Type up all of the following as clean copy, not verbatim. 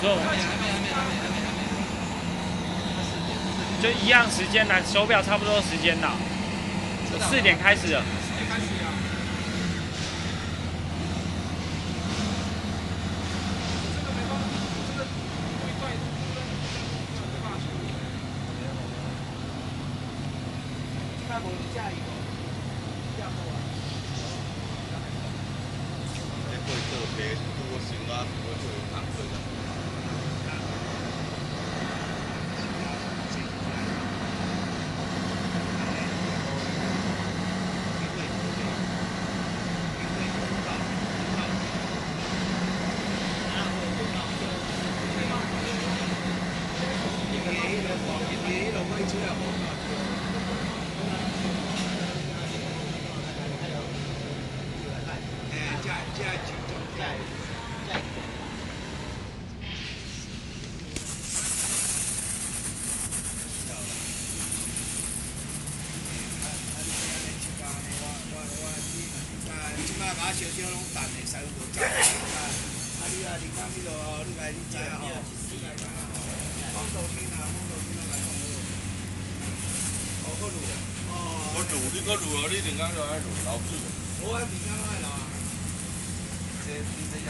就就一样时间啦，手表差不多时间啦，4点开始了。小小拢淡的，使无走。啊，你啊，你讲你就你来你知啊吼。风度天啊，风度天来讲好。哦，搁卤哦。我卤，你搁卤哦，你两工就爱卤流水。我啊，两工爱流啊。这你这样。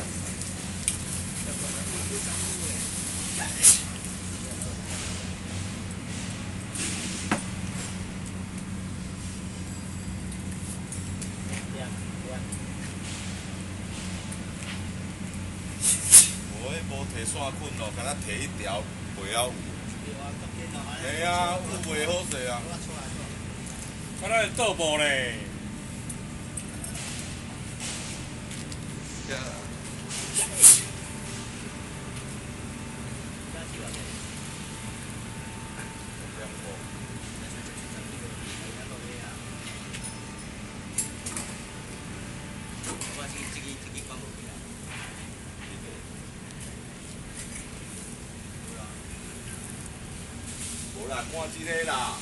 要不然你这长路嘞。无摕线捆咯，敢若摕一条袂晓有。嘿啊，有袂好势啊。敢若会倒步咧。无啦，看即个啦。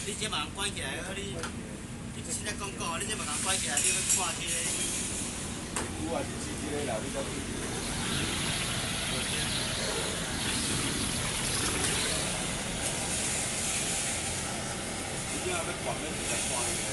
你这嘛关起来，你现在讲讲，你这嘛关起来，你要看这个。有啊，就是这个啦，你讲。你要要管要直接看伊个。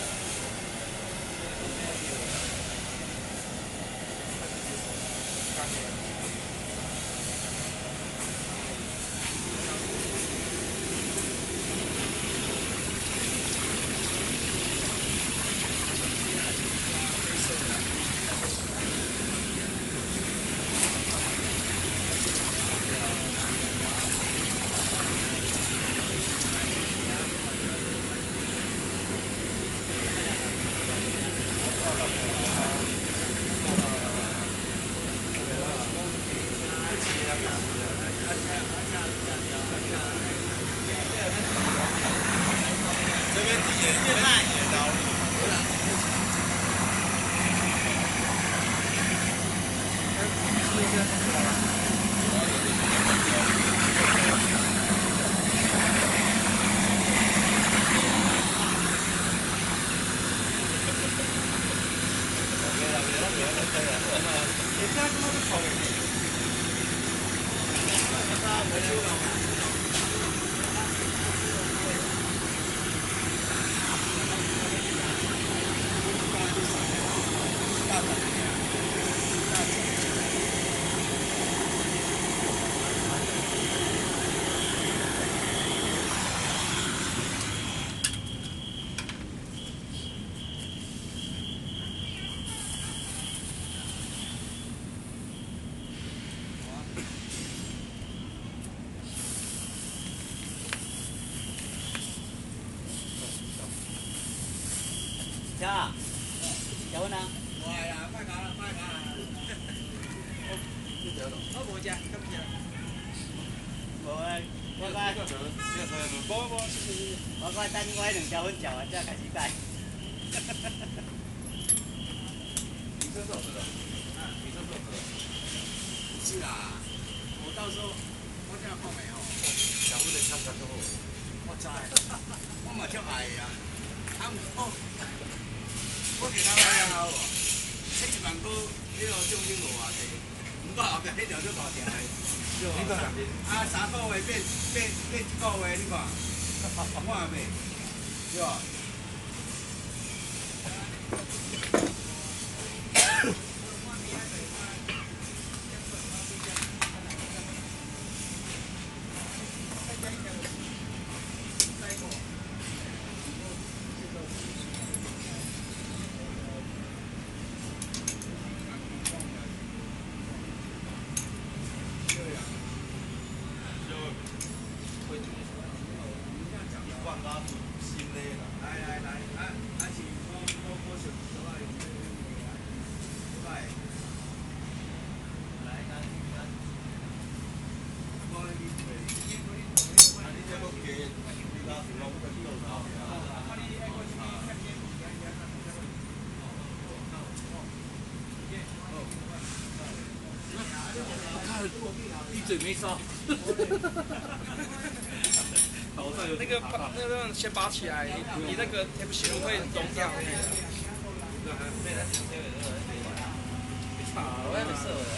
呀，有呢。我系啊，快搞啦，快搞啦。我无食，咁食。无啊，我讲，我讲等我迄2条粉条啊，才开始带。你这做这个，你这做这个。是啦，我到时候我这样看没哦，小屋的香港都好，我知，我嘛足爱啊，啊哦。我其他买了好无？这1万块，你落奖金无偌济，过后边迄条就大条的。你看，啊3个月变1个月，你看，看未？对吧？一嘴没烧。那个先拔起来，你那个贴不起会融掉。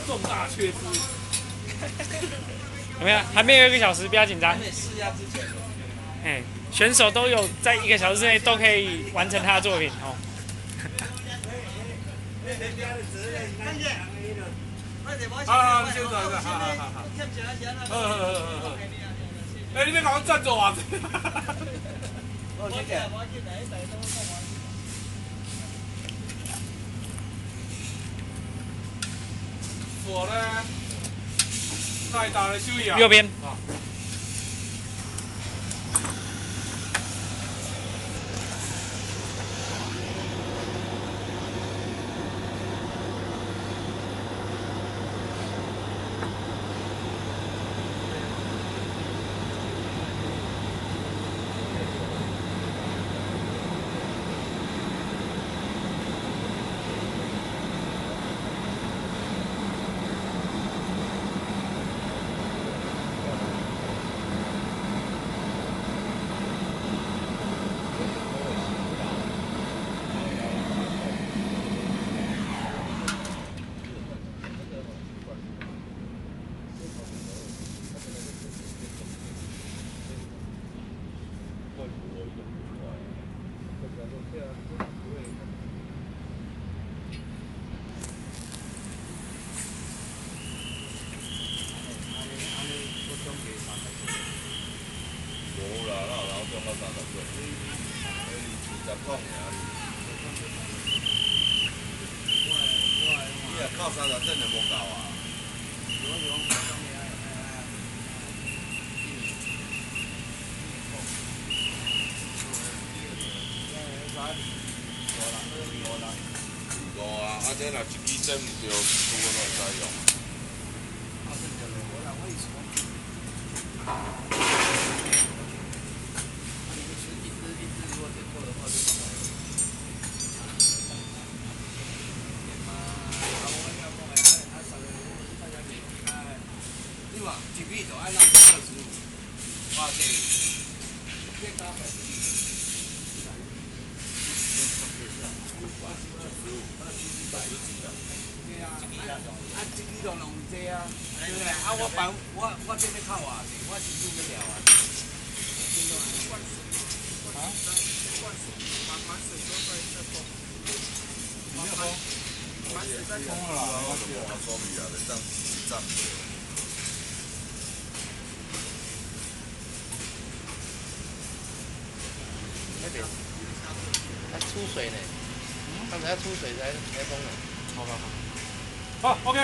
重大缺失。有没有？还没有1个小时，不要紧张。试压之前。哎，选手都有在1个小时之内都可以完成他的作品哦。啊，你先走一个，好。哎，你别搞我站走啊！我先给。我呢，太大的注意啊！右边。无啦，哪有人中到30岁？20块尔。你若靠30真就无够啊！5啊，这若一支针唔对，拄我都会使用。你话一米就爱让25，哇这，变高还是？对啊，啊，1支就弄这啊，对不对？啊，我这边靠啊，我是做不了啊。啊？满水都在风。没有风。满水在风了啦，我去了。所以啊，你当那边，它出水呢，刚才要出水才封了。好 ，OK。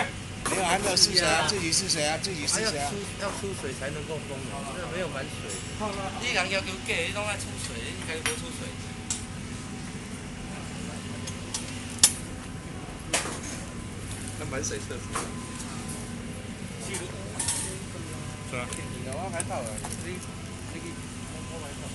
没有，还没有试水啊，自己试水啊，自己试水啊。要出水才能够封的，这没有满水。你人要求假，你拢爱出水，你家己无出水。那满水测试。是啊。有啊，还到了，你我还到。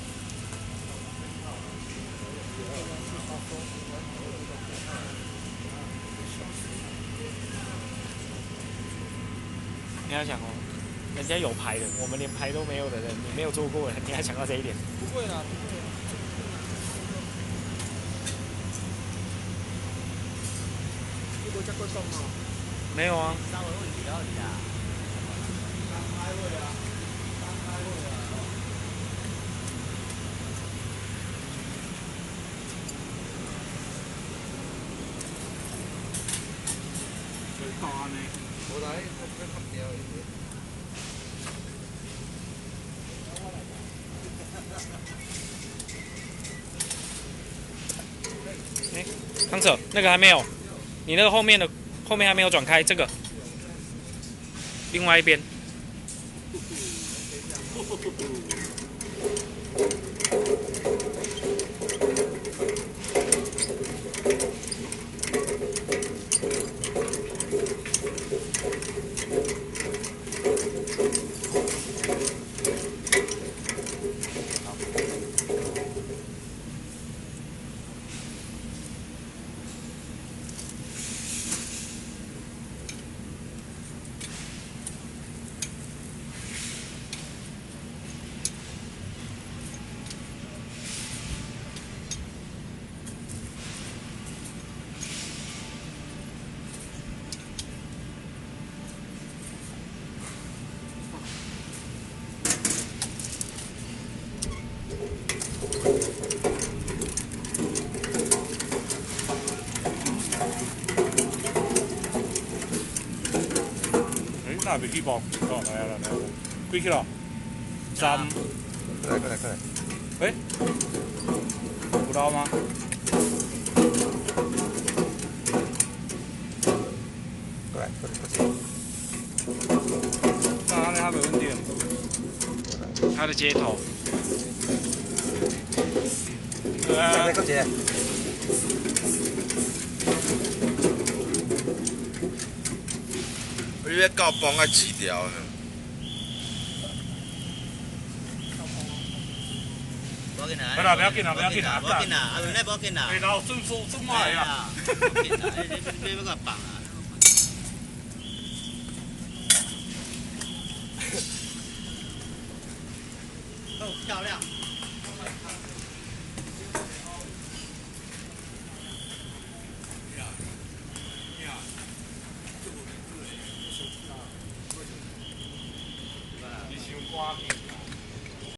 你要想哦，人家有牌的，我们连牌都没有的人，你没有做过的，你还想到这一点？不会啦，不会啦。你无吃过冻吗？没有啊。稍微问题而已啦。刚开会啊，刚开会啊。到安尼，我来，我不要看掉的。哎，康扯，那个还没有，你那个后面还没有转开，这个，另外一边。那袂起爆，哦，来啊来啊，几起咯？3，过来。诶，有捞吗？过来。那安尼还袂稳定。它的接头。再过节。你要到崩爱锯掉呢。不要紧啦，不要紧啦，不要紧啦，阿妹那不要紧啦。哎，老准买啦。不要紧啦，你要个绑啊。哦，漂亮。